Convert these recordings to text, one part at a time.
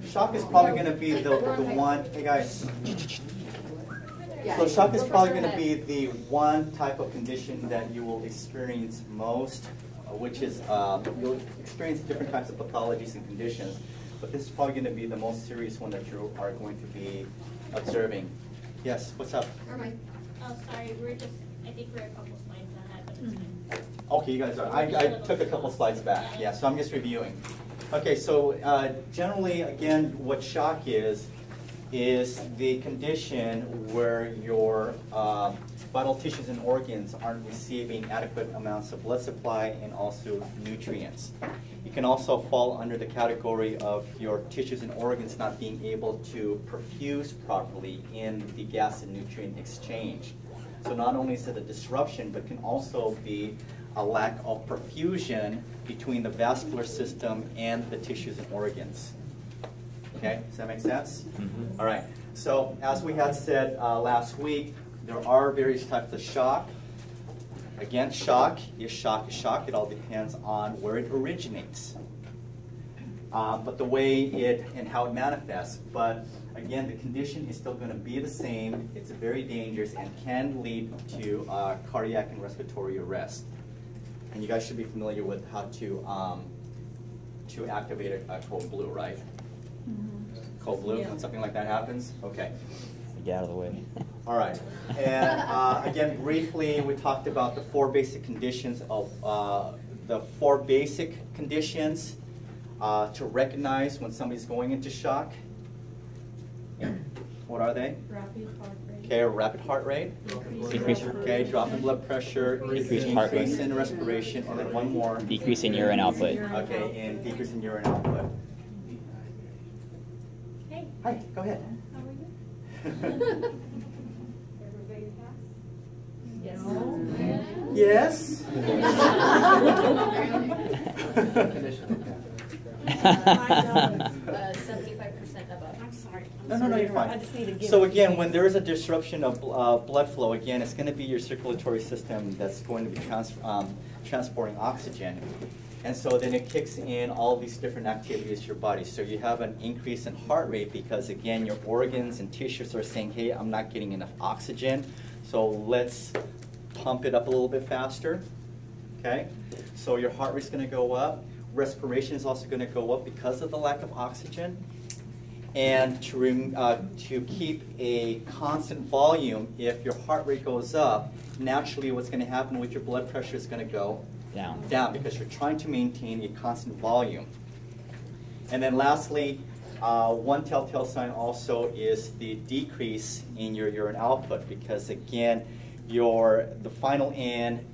Shock is probably going to be the one, hey guys. So shock is probably going to be the one type of condition that you will experience most, which is you'll experience different types of pathologies and conditions, but this is probably going to be the most serious one that you are going to be observing. Yes, what's up? Oh, sorry, I think we're a couple slides ahead, but it's fine. Okay, you guys are. I took a couple slides back. Yeah, so I'm just reviewing. Okay, so generally, again, what shock is the condition where your vital tissues and organs aren't receiving adequate amounts of blood supply and also nutrients. It can also fall under the category of your tissues and organs not being able to perfuse properly in the gas and nutrient exchange. So not only is it a disruption, but can also be a lack of perfusion between the vascular system and the tissues and organs. Okay, does that make sense? Mm-hmm. All right, so as we had said last week, there are various types of shock. Again, shock is shock. It all depends on where it originates. But the way it and how it manifests. But again, the condition is still going to be the same. It's very dangerous and can lead to cardiac and respiratory arrest. And you guys should be familiar with how to activate a code blue, right? Mm-hmm. Code blue, when something like that happens? Okay. Get out of the way. All right. And again, briefly, we talked about the four basic conditions of to recognize when somebody's going into shock. What are they? Rapid heart rate. Okay, rapid heart rate. Decrease. Okay, drop in blood pressure. Decrease heart rate. Increase in respiration, and then one more. Decrease in urine output. Okay, and decrease in urine output. Hey. Hi, go ahead. How are you? Everybody pass? Yes. Yes. 75% above. I'm sorry. No, you're fine. So again, when there is a disruption of blood flow, again, it's going to be your circulatory system that's going to be transporting oxygen. And so then it kicks in all these different activities to your body. So you have an increase in heart rate because, again, your organs and tissues are saying, hey, I'm not getting enough oxygen, so let's pump it up a little bit faster. Okay? So your heart rate's going to go up. Respiration is also going to go up because of the lack of oxygen. And to keep a constant volume, if your heart rate goes up, naturally what's going to happen with your blood pressure is going to go down because you're trying to maintain a constant volume. And then lastly, one telltale sign also is the decrease in your urine output because, again, the final end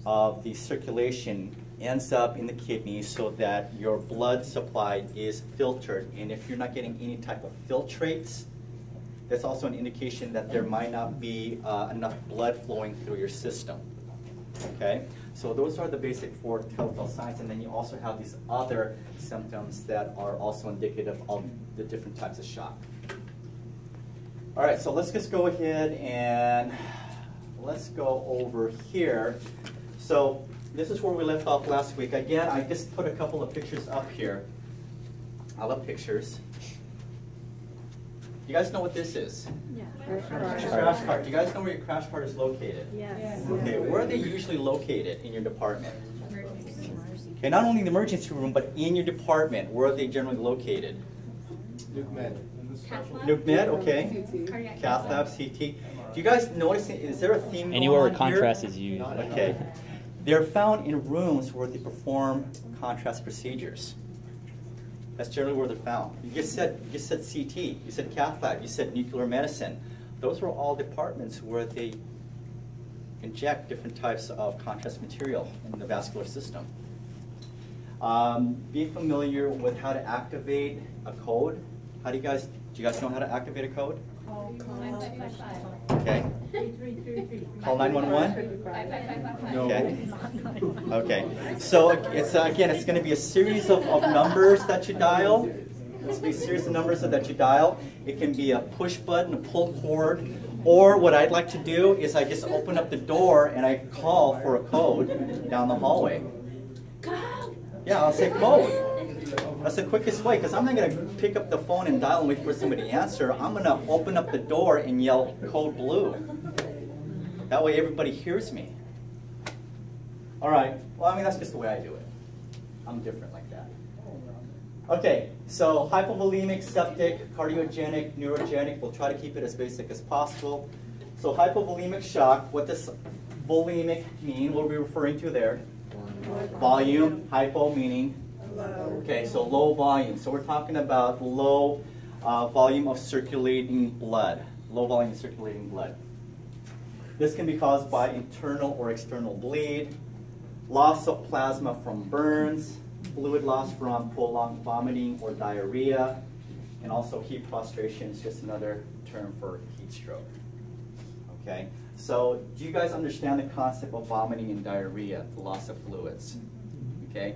of the circulation ends up in the kidneys so that your blood supply is filtered. And if you're not getting any type of filtrates, that's also an indication that there might not be enough blood flowing through your system. Okay? So those are the basic four telltale signs, and then you also have these other symptoms that are also indicative of the different types of shock. All right, so let's just go ahead and let's go over here. So this is where we left off last week. Again, I just put a couple of pictures up here. I love pictures. You guys know what this is? Yeah. Crash cart. Do you guys know where your crash cart is located? Yes. Okay, where are they usually located in your department? Okay, not only in the emergency room, but in your department, where are they generally located? Nuke Med. Nuke Med, okay. Cath lab, CT. Do you guys notice, is there a theme Anywhere where going on contrast here? is used. Okay. They're found in rooms where they perform contrast procedures. That's generally where they're found. You just said CT, you said cath lab, you said nuclear medicine. Those are all departments where they inject different types of contrast material in the vascular system. Be familiar with how to activate a code. Do you guys know how to activate a code? Call Okay. 3333. Call 911? 5555. Okay. Okay. So it's again, it's going to be a series of numbers that you dial. It's going to be a series of numbers that you dial. It can be a push button, a pull cord, or what I'd like to do is I just open up the door and I call for a code down the hallway. Yeah, I'll say code. That's the quickest way, because I'm not going to pick up the phone and dial and wait for somebody to answer. I'm going to open up the door and yell code blue. That way everybody hears me. All right, well, I mean, that's just the way I do it. I'm different like that. Okay, so hypovolemic, septic, cardiogenic, neurogenic. We'll try to keep it as basic as possible. So hypovolemic shock, what does volemic mean? What are we referring to there? Volume, hypo meaning? Low. Okay, so low volume. So we're talking about low volume of circulating blood. Low volume of circulating blood. This can be caused by internal or external bleed, loss of plasma from burns, fluid loss from prolonged vomiting or diarrhea, and also heat prostration is just another term for heat stroke. Okay, so do you guys understand the concept of vomiting and diarrhea, the loss of fluids? Okay,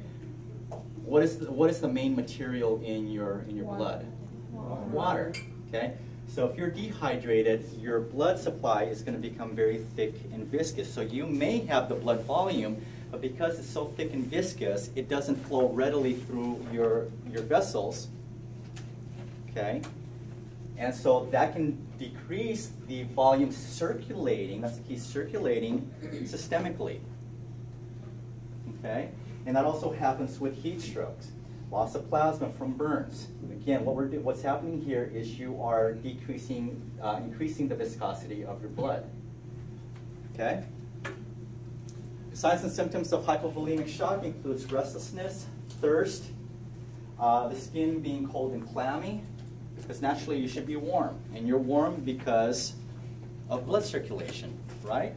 what is the main material in your blood? Water. Okay, so if you're dehydrated, your blood supply is going to become very thick and viscous. So you may have the blood volume, but because it's so thick and viscous, it doesn't flow readily through your vessels. Okay, and so that can decrease the volume circulating, that's the key, circulating systemically. Okay, and that also happens with heat strokes. Loss of plasma from burns. Again, what's happening here is you are increasing the viscosity of your blood. Okay. Signs and symptoms of hypovolemic shock includes restlessness, thirst, the skin being cold and clammy, because naturally you should be warm, and you're warm because of blood circulation, right?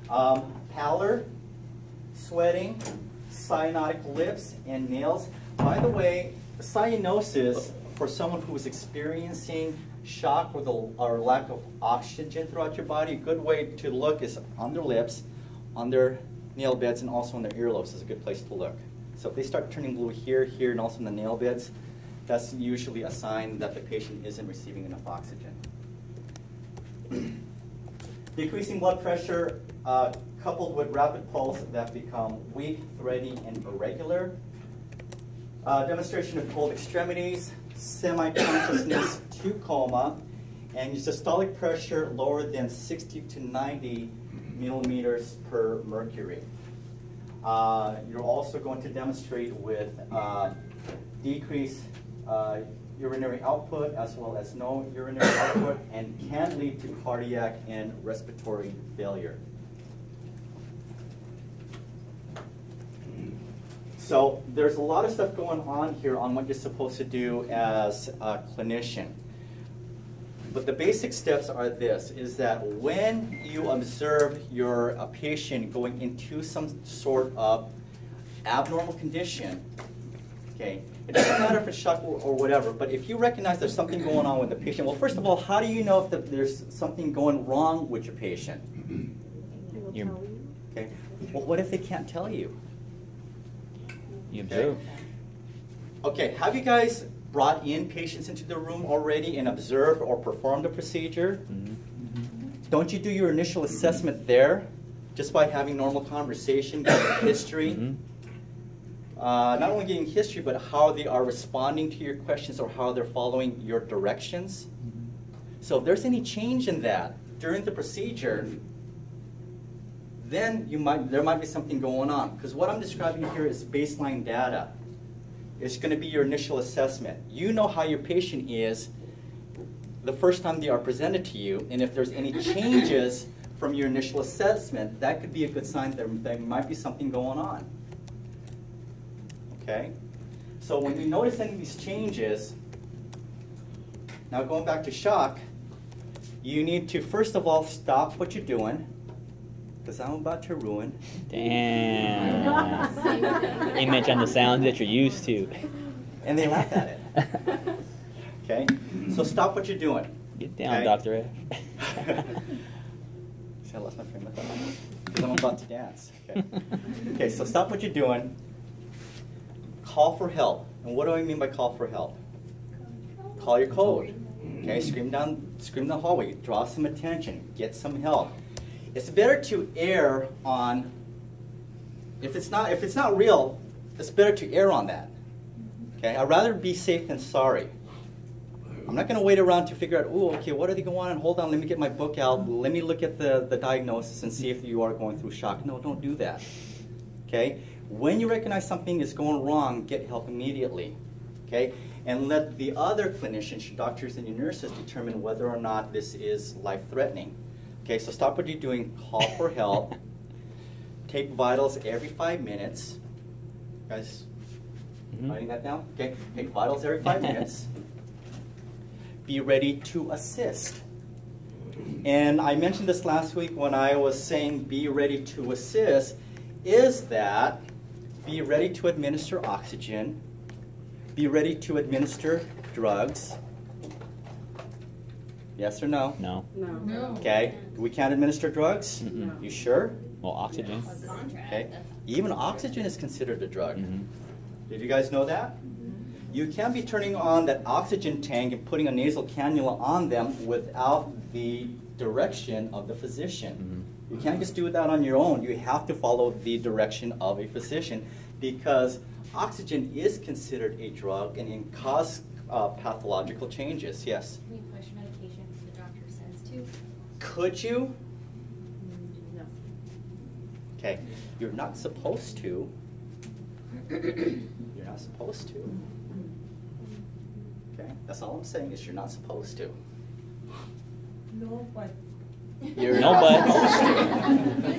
Pallor, sweating, cyanotic lips and nails. By the way, cyanosis, for someone who is experiencing shock or lack of oxygen throughout your body, a good way to look is on their lips, on their nail beds, and also on their earlobes is a good place to look. So if they start turning blue here, here, and also in the nail beds, that's usually a sign that the patient isn't receiving enough oxygen. Decreasing blood pressure coupled with rapid pulse that become weak, threatening, and irregular. Demonstration of cold extremities, semi-consciousness to coma, and systolic pressure lower than 60 to 90 millimeters per mercury. You're also going to demonstrate with decreased urinary output as well as no urinary output, and can lead to cardiac and respiratory failure. So there's a lot of stuff going on here on what you're supposed to do as a clinician. But the basic steps are this, is that when you observe your patient going into some sort of abnormal condition, okay, it doesn't matter if it's shock or whatever, but if you recognize there's something going on with the patient, well, first of all, how do you know if there's something going wrong with your patient? Okay. Well, what if they can't tell you? You observe. Okay, have you guys brought in patients into the room already and observed or performed a procedure? Mm-hmm. Don't you do your initial assessment there just by having normal conversation, getting history? Mm-hmm. Not only getting history, but how they are responding to your questions or how they're following your directions. Mm-hmm. So if there's any change in that during the procedure, then there might be something going on. Because what I'm describing here is baseline data. It's going to be your initial assessment. You know how your patient is the first time they are presented to you, and if there's any changes from your initial assessment, that could be a good sign that there might be something going on. Okay? So when you notice any of these changes, now going back to shock, you need to first of all stop what you're doing, because I'm about to ruin. Damn. Image on the sounds that you're used to. And they laugh at it. Okay? So stop what you're doing. Get down, okay? Dr. F. See, I lost my frame of thought. Because I'm about to dance. Okay. Okay, so stop what you're doing. Call for help. And what do I mean by call for help? Call your code. Okay, scream down the hallway. Draw some attention. Get some help. It's better to err on, if it's not real, it's better to err on that. Okay, I'd rather be safe than sorry. I'm not going to wait around to figure out, oh, okay, what are they going on? Hold on, let me get my book out. Let me look at the diagnosis and see if you are going through shock. No, don't do that. Okay? When you recognize something is going wrong, get help immediately. Okay? And let the other clinicians, your doctors and your nurses, determine whether or not this is life-threatening. Okay, so stop what you're doing, call for help. Take vitals every 5 minutes. Guys, writing that down? Okay, take vitals every 5 minutes. Be ready to assist. And I mentioned this last week when I was saying be ready to assist, is that be ready to administer oxygen, be ready to administer drugs. Yes or no? No. No. Okay, we can't administer drugs? Mm-mm. You sure? Well, oxygen. Okay, even oxygen is considered a drug. Mm-hmm. Did you guys know that? You can't be turning on that oxygen tank and putting a nasal cannula on them without the direction of the physician. Mm-hmm. You can't just do that on your own. You have to follow the direction of a physician because oxygen is considered a drug and can cause pathological changes. Yes? Can you push medication if the doctor says to? Could you? No. Okay, you're not supposed to. You're not supposed to. Okay, that's all I'm saying is you're not supposed to. No, but. You're No not buts. supposed to.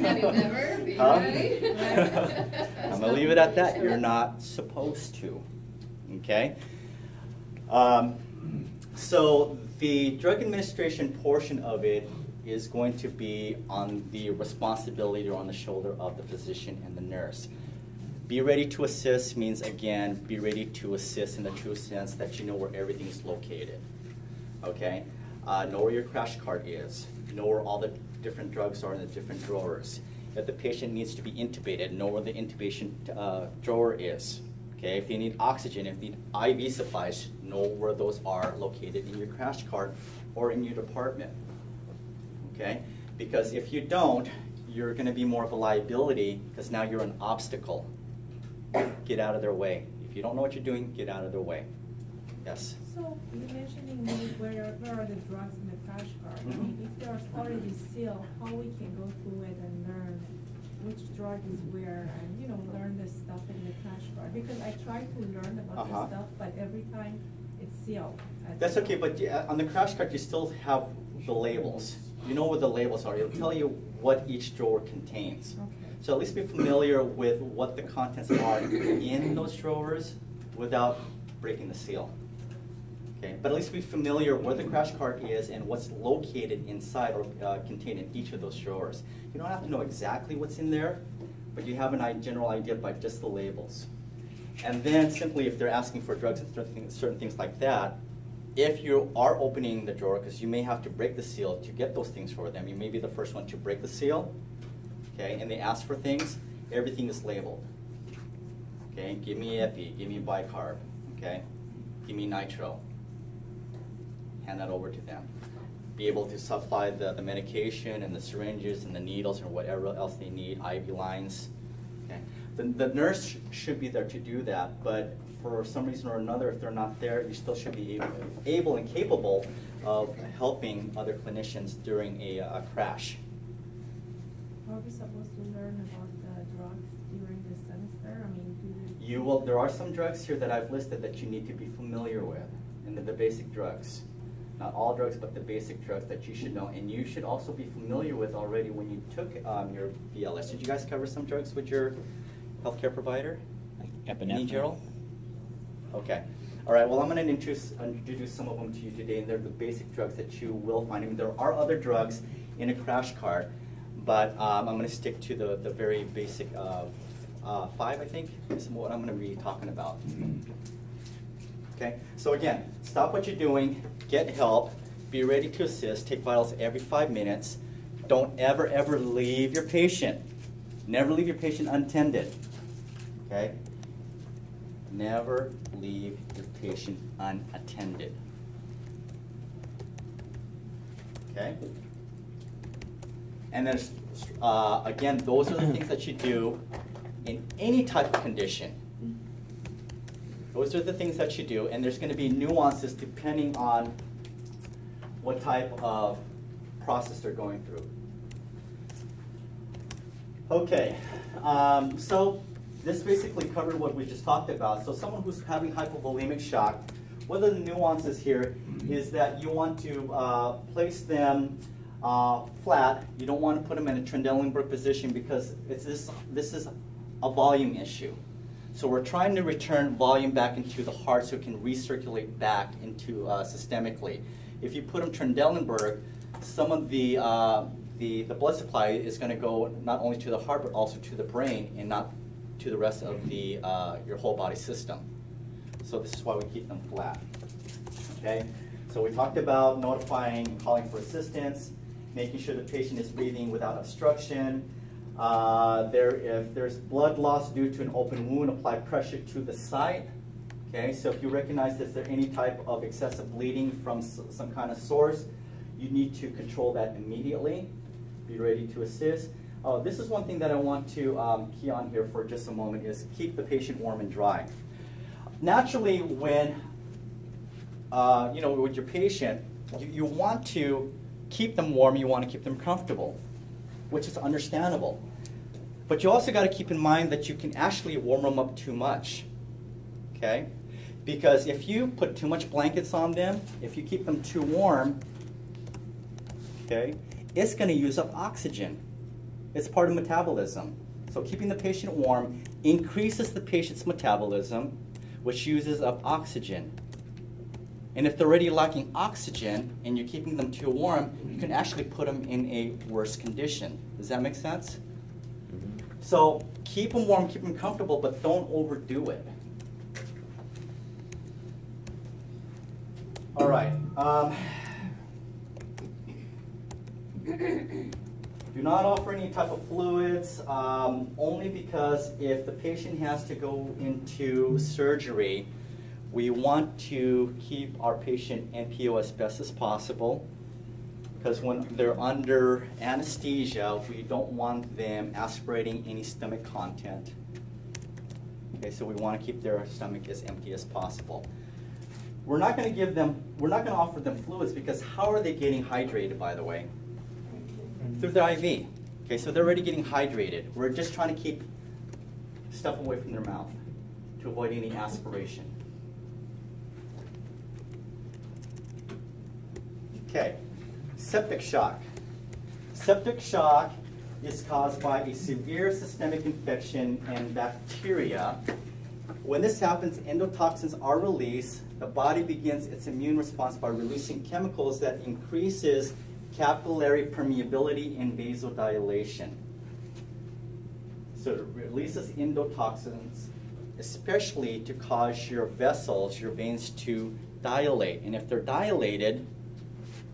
Have you ever? Be Huh? right? I'm gonna leave it at that. You're not supposed to. Okay. So the drug administration portion of it is going to be on the responsibility or on the shoulder of the physician and the nurse. Be ready to assist means, again, be ready to assist in the true sense that you know where everything is located. Okay? Know where your crash cart is. Know where all the different drugs are in the different drawers. If the patient needs to be intubated, know where the intubation drawer is. Okay? If you need oxygen, if you need IV supplies, know where those are located in your crash cart or in your department. Okay? Because if you don't, you're going to be more of a liability because now you're an obstacle. Get out of their way. If you don't know what you're doing, get out of their way. Yes? So you mentioning where are the drugs in the crash cart? I mean, if they're already sealed, how we can go through it and learn which drug is where and, you know, learn the stuff in the crash cart? Because I try to learn about this stuff, but every time it's sealed. That's okay, but on the crash cart, you still have the labels. You know what the labels are. It'll tell you what each drawer contains. Okay. So at least be familiar with what the contents are in those drawers without breaking the seal. Okay, but at least be familiar where the crash cart is and what's located inside or contained in each of those drawers. You don't have to know exactly what's in there, but you have a general idea by just the labels. And then simply if they're asking for drugs and certain things like that, if you are opening the drawer, because you may have to break the seal to get those things for them, you may be the first one to break the seal, okay, and they ask for things, everything is labeled. Okay, give me epi, give me bicarb, okay, give me nitro. Hand that over to them. Be able to supply the medication and the syringes and the needles or whatever else they need, IV lines. Okay. The nurse should be there to do that, but for some reason or another, if they're not there, you still should be able and capable of helping other clinicians during a crash. Are we supposed to learn about the drugs during the semester? I mean, You will. There are some drugs here that I've listed that you need to be familiar with, and they're the basic drugs. Not all drugs, but the basic drugs that you should know, and you should also be familiar with already when you took your BLS. Did you guys cover some drugs with your healthcare provider? Epinephrine. Gerald? Okay. All right. Well, I'm going to introduce some of them to you today, and they're the basic drugs that you will find. I mean, there are other drugs in a crash cart, but I'm going to stick to the very basic 5, I think, is what I'm going to be talking about. Okay. So again, stop what you're doing, get help, be ready to assist, take vitals every 5 minutes. Don't ever, ever leave your patient. Never leave your patient untended. Okay? Never leave your patient unattended. Okay? And then, again, those are the things that you do in any type of condition. Those are the things that you do, and there's going to be nuances depending on what type of process they're going through. Okay, so this basically covered what we just talked about. So someone who's having hypovolemic shock, one of the nuances here is that you want to place them flat. You don't want to put them in a Trendelenburg position because this is a volume issue. So we're trying to return volume back into the heart so it can recirculate back into systemically. If you put them Trendelenburg, some of the blood supply is going to go not only to the heart but also to the brain and not to the rest of the your whole body system. So this is why we keep them flat. Okay. So we talked about notifying, calling for assistance, making sure the patient is breathing without obstruction. If there's blood loss due to an open wound, apply pressure to the site. Okay, so if you recognize that there's any type of excessive bleeding from some kind of source, you need to control that immediately. Be ready to assist. This is one thing that I want to key on here for just a moment is keep the patient warm and dry. Naturally, when with your patient, you want to keep them warm, you want to keep them comfortable, which is understandable. But you also got to keep in mind that you can actually warm them up too much, okay? Because if you put too much blankets on them, if you keep them too warm, okay, it's going to use up oxygen. It's part of metabolism. So keeping the patient warm increases the patient's metabolism, which uses up oxygen. And if they're already lacking oxygen and you're keeping them too warm, you can actually put them in a worse condition. Does that make sense? Mm-hmm. So keep them warm, keep them comfortable, but don't overdo it. All right. Do not offer any type of fluids, only because if the patient has to go into surgery, we want to keep our patient NPO as best as possible, because when they're under anesthesia, we don't want them aspirating any stomach content. Okay, so we want to keep their stomach as empty as possible. We're not going to offer them fluids because how are they getting hydrated, by the way? Through the IV. Okay, so they're already getting hydrated. We're just trying to keep stuff away from their mouth to avoid any aspiration. Okay, septic shock. Septic shock is caused by a severe systemic infection and bacteria. When this happens, endotoxins are released. The body begins its immune response by releasing chemicals that increases capillary permeability and vasodilation. So it releases endotoxins, especially to cause your vessels, your veins to dilate. And if they're dilated,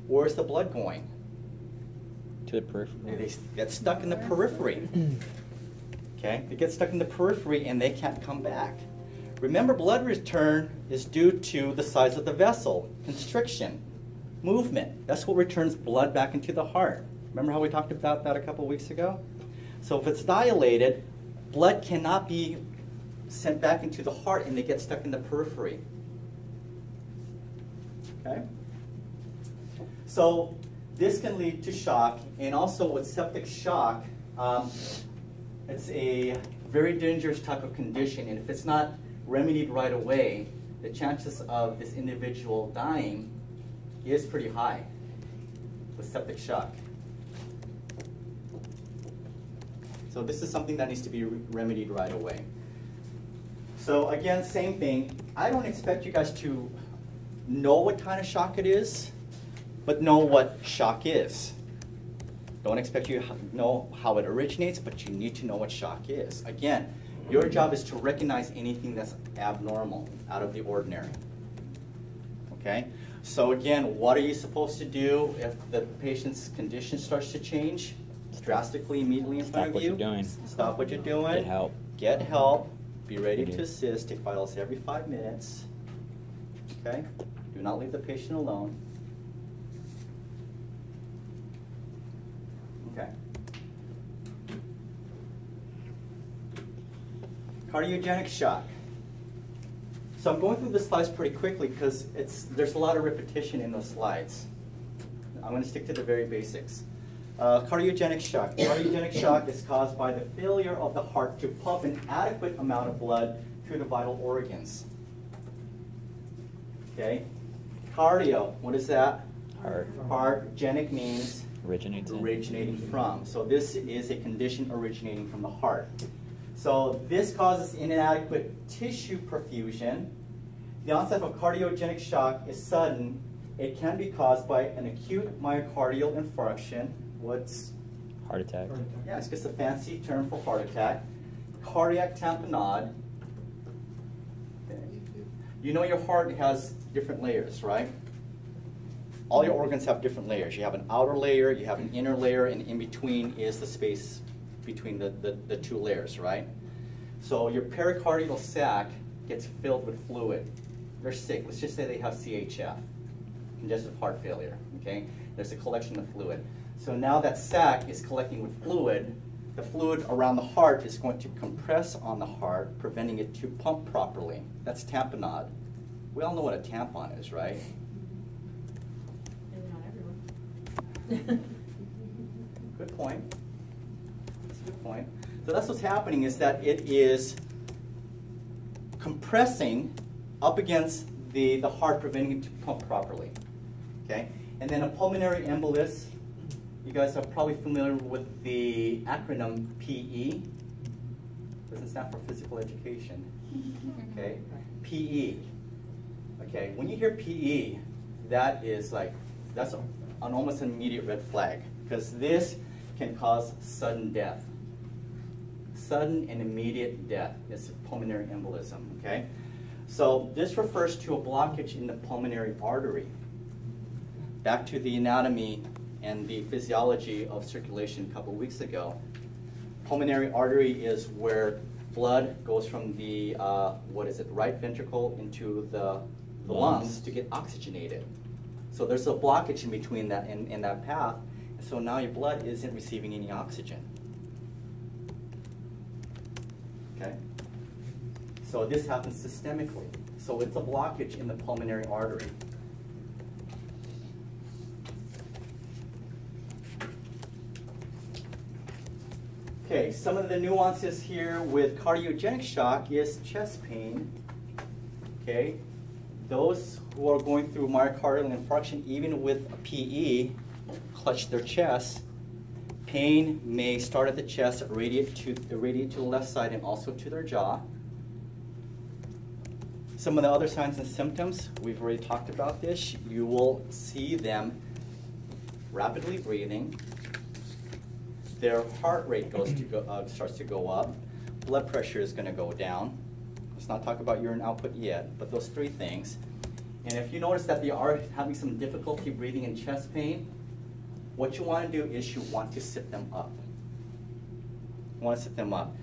where's the blood going? To the periphery. They get stuck in the periphery. Okay, they get stuck in the periphery and they can't come back. Remember, blood return is due to the size of the vessel, constriction, movement. That's what returns blood back into the heart. Remember how we talked about that a couple weeks ago? So if it's dilated, blood cannot be sent back into the heart and they get stuck in the periphery. Okay? So this can lead to shock, and also with septic shock, it's a very dangerous type of condition, and if it's not remedied right away, the chances of this individual dying is pretty high with septic shock. So this is something that needs to be remedied right away. So again, same thing. I don't expect you guys to know what kind of shock it is, but know what shock is. Don't expect you to know how it originates, but you need to know what shock is. Again, your job is to recognize anything that's abnormal, out of the ordinary. Okay? So again, what are you supposed to do if the patient's condition starts to change drastically, immediately in front of you? Stop what you're doing. Stop what you're doing. Get help. Get help. Be ready to assist. Take vitals every 5 minutes. Okay? Do not leave the patient alone. Okay. Cardiogenic shock. So I'm going through the slides pretty quickly because there's a lot of repetition in those slides. I'm going to stick to the very basics. Cardiogenic shock. Cardiogenic shock is caused by the failure of the heart to pump an adequate amount of blood to the vital organs. Okay? Cardio, what is that? Heart. Heart. Genic means Originating from. So this is a condition originating from the heart. So this causes inadequate tissue perfusion. The onset of cardiogenic shock is sudden. It can be caused by an acute myocardial infarction. What's Heart attack. Yeah, it's just a fancy term for heart attack. Cardiac tamponade. You know your heart has different layers, right? All your organs have different layers. You have an outer layer, you have an inner layer, and in between is the space between the two layers, right? So your pericardial sac gets filled with fluid. They're sick. Let's just say they have CHF, congestive heart failure, okay? There's a collection of fluid. So now that sac is collecting with fluid. The fluid around the heart is going to compress on the heart, preventing it to pump properly. That's tamponade. We all know what a tampon is, right? Maybe not everyone. Good point. That's a good point. So that's what's happening, is that it is compressing up against the heart, preventing it to pump properly. Okay? And then a pulmonary embolus, you guys are probably familiar with the acronym PE. Doesn't stand for physical education. Okay? PE. Okay, when you hear PE, that's an almost immediate red flag, because this can cause sudden death. Sudden and immediate death is pulmonary embolism, okay? So this refers to a blockage in the pulmonary artery. Back to the anatomy and the physiology of circulation a couple weeks ago. Pulmonary artery is where blood goes from the, right ventricle into the lungs to get oxygenated. So there's a blockage in between that, in that path, and so now your blood isn't receiving any oxygen. Okay? So this happens systemically. So it's a blockage in the pulmonary artery. Okay, some of the nuances here with cardiogenic shock is chest pain. Okay, those who are going through myocardial infarction, even with a PE, clutch their chest. Pain may start at the chest, radiate to the left side, and also to their jaw. Some of the other signs and symptoms, we've already talked about this. You will see them rapidly breathing. Their heart rate starts to go up. Blood pressure is going to go down. Let's not talk about urine output yet, but those three things. And if you notice that they are having some difficulty breathing and chest pain, what you want to do is you want to sit them up. You want to sit them up.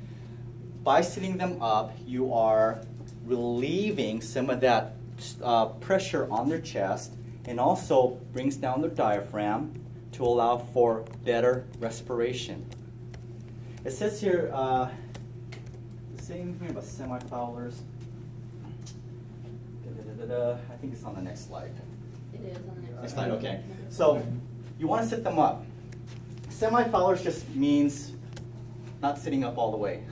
By sitting them up, you are relieving some of that pressure on their chest, and also brings down their diaphragm to allow for better respiration. It says here, the same thing about semi-fowlers. I think it's on the next slide. It is on the Next slide, okay. So you want to sit them up. Semi-Fowlers just means not sitting up all the way.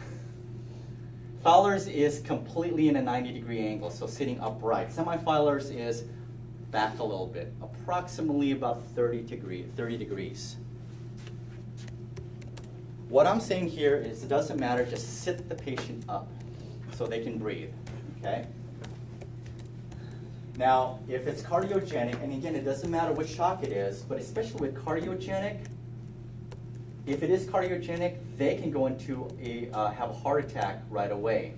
Fowlers is completely in a 90-degree angle, so sitting upright. Semi-Fowlers is back a little bit, approximately about 30 degrees. What I'm saying here is it doesn't matter, just sit the patient up so they can breathe, okay? Now, if it's cardiogenic, and again, it doesn't matter which shock it is, but especially with cardiogenic, if it is cardiogenic, they can go into have a heart attack right away.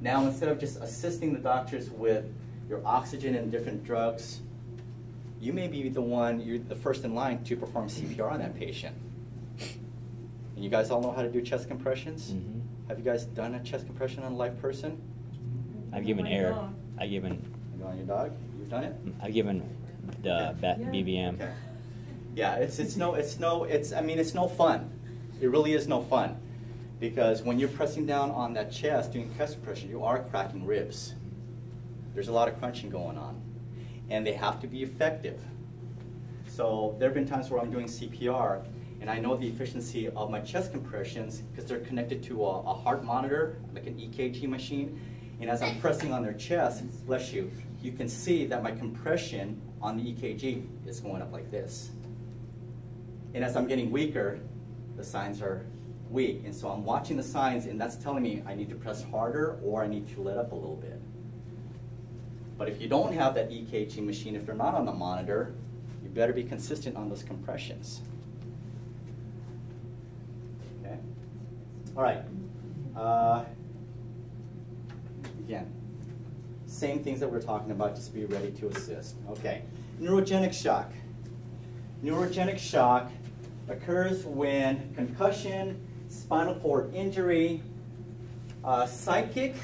Now, instead of just assisting the doctors with your oxygen and different drugs, you may be you're the first in line to perform CPR on that patient. And you guys all know how to do chest compressions? Mm-hmm. Have you guys done a chest compression on a live person? I've given air. I've given. On your dog? You've done it? I've given the BVM. Okay. Yeah, it's no fun. It really is no fun, because when you're pressing down on that chest, doing chest compression, you are cracking ribs. There's a lot of crunching going on. And they have to be effective. So there have been times where I'm doing CPR, and I know the efficiency of my chest compressions because they're connected to a heart monitor, like an EKG machine. And as I'm pressing on their chest, bless you, you can see that my compression on the EKG is going up like this. And as I'm getting weaker, the signs are weak. And so I'm watching the signs, and that's telling me I need to press harder or I need to let up a little bit. But if you don't have that EKG machine, if they're not on the monitor, you better be consistent on those compressions. Okay? All right. Again, same things that we're talking about, just be ready to assist. Okay. Neurogenic shock. Neurogenic shock occurs when concussion, spinal cord injury, psychic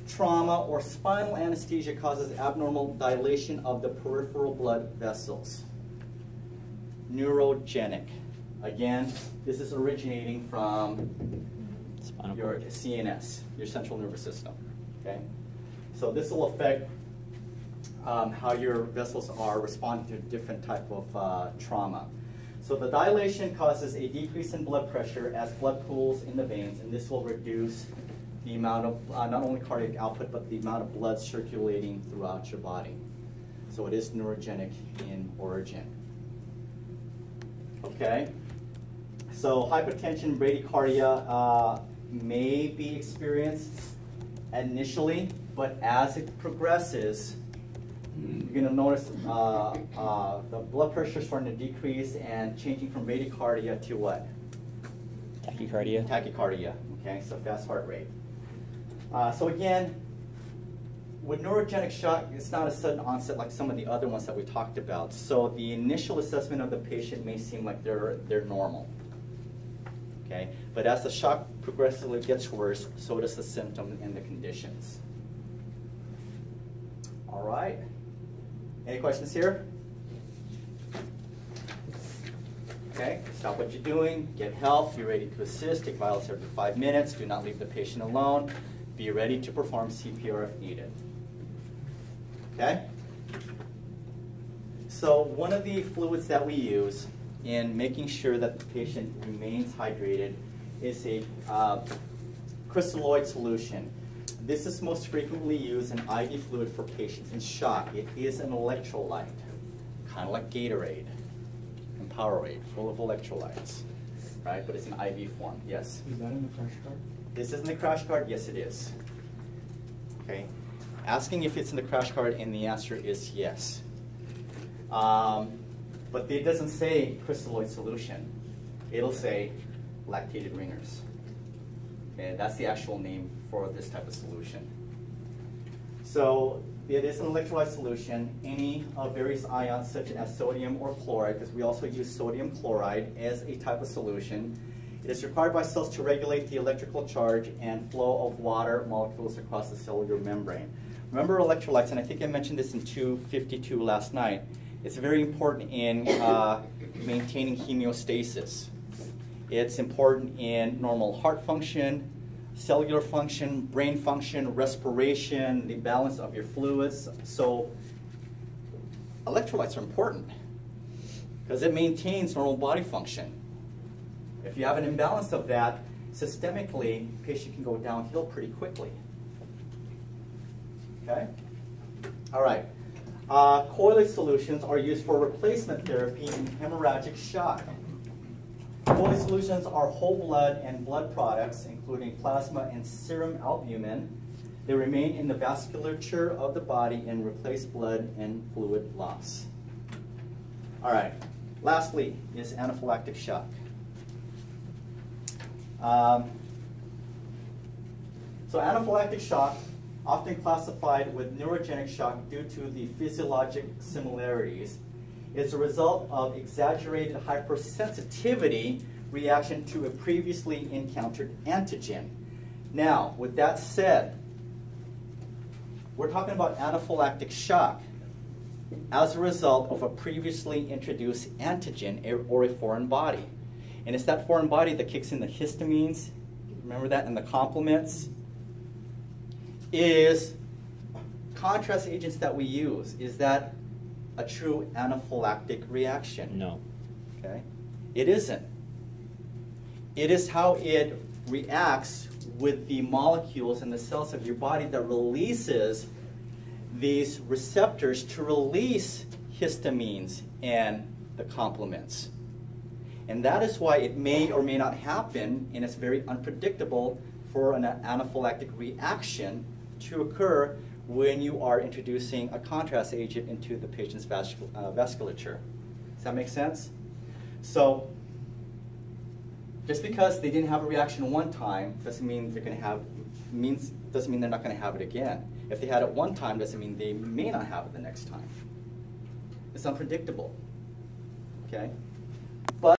trauma, or spinal anesthesia causes abnormal dilation of the peripheral blood vessels. Neurogenic. Again, this is originating from your CNS, your central nervous system. Okay? So this will affect how your vessels are responding to different type of trauma. So the dilation causes a decrease in blood pressure as blood pools in the veins, and this will reduce the amount of not only cardiac output, but the amount of blood circulating throughout your body. So it is neurogenic in origin. Okay? So hypertension, bradycardia may be experienced initially, but as it progresses, you're going to notice the blood pressure starting to decrease and changing from bradycardia to what? Tachycardia. Tachycardia, okay, so fast heart rate. So again, with neurogenic shock, it's not a sudden onset like some of the other ones that we talked about. So the initial assessment of the patient may seem like they're normal. Okay? But as the shock progressively gets worse, so does the symptom and the conditions. All right. Any questions here? Okay, stop what you're doing, get help, be ready to assist, take vitals every 5 minutes, do not leave the patient alone, be ready to perform CPR if needed. Okay? So one of the fluids that we use in making sure that the patient remains hydrated is a crystalloid solution. This is most frequently used in IV fluid for patients in shock. It is an electrolyte, kind of like Gatorade and Powerade, full of electrolytes, right? But it's in IV form, yes? Is that in the crash cart? This is in the crash cart? Yes, it is. Okay. Asking if it's in the crash cart, and the answer is yes. But it doesn't say crystalloid solution. It'll say lactated ringers. Okay, that's the actual name for this type of solution. So it is an electrolyte solution. Any of various ions such as sodium or chloride, because we also use sodium chloride as a type of solution. It is required by cells to regulate the electrical charge and flow of water molecules across the cellular membrane. Remember electrolytes, and I think I mentioned this in 252 last night. It's very important in maintaining homeostasis. It's important in normal heart function, cellular function, brain function, respiration, the balance of your fluids. So electrolytes are important because it maintains normal body function. If you have an imbalance of that, systemically, the patient can go downhill pretty quickly. Okay? All right. Colloid solutions are used for replacement therapy in hemorrhagic shock. Colloid solutions are whole blood and blood products, including plasma and serum albumin. They remain in the vasculature of the body and replace blood and fluid loss. All right. Lastly is anaphylactic shock. So anaphylactic shock, often classified with neurogenic shock due to the physiologic similarities, is a result of exaggerated hypersensitivity reaction to a previously encountered antigen. Now, with that said, we're talking about anaphylactic shock as a result of a previously introduced antigen or a foreign body. And it's that foreign body that kicks in the histamines, remember that, and the complements, is contrast agents that we use, is that a true anaphylactic reaction? No. Okay? It isn't. It is how it reacts with the molecules in the cells of your body that releases these receptors to release histamines and the complements. And that is why it may or may not happen, and it's very unpredictable for an anaphylactic reaction to occur when you are introducing a contrast agent into the patient's vasculature. Does that make sense? So, just because they didn't have a reaction one time doesn't mean they're going to have, doesn't mean they're not going to have it again. If they had it one time doesn't mean they may not have it the next time. It's unpredictable. Okay?